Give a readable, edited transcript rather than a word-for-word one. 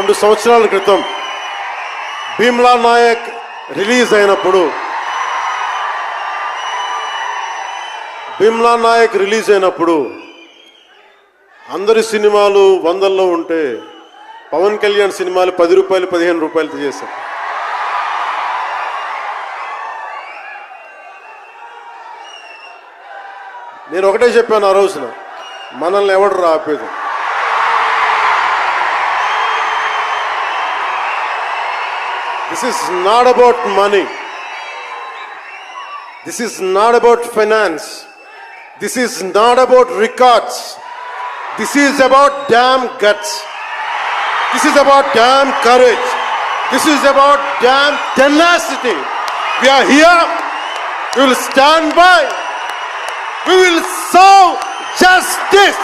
2 సంవత్సరాల క్రితం భీమ్లా నాయక్ రిలీజ్ అయినప్పుడు అందరి సినిమాలు 100లో ఉంటే పవన్ కళ్యాణ్ సినిమాలు 10 రూపాయలు 15 రూపాయలతో చేశారు. నేను ఒకటే చెప్పాను ఆ రోజున, మనల్ని ఎవడు ఆపేది. This is not about money. This is not about finance. This is not about records. This is about damn guts. This is about damn courage. This is about damn tenacity. We are here. We will stand by. We will serve justice.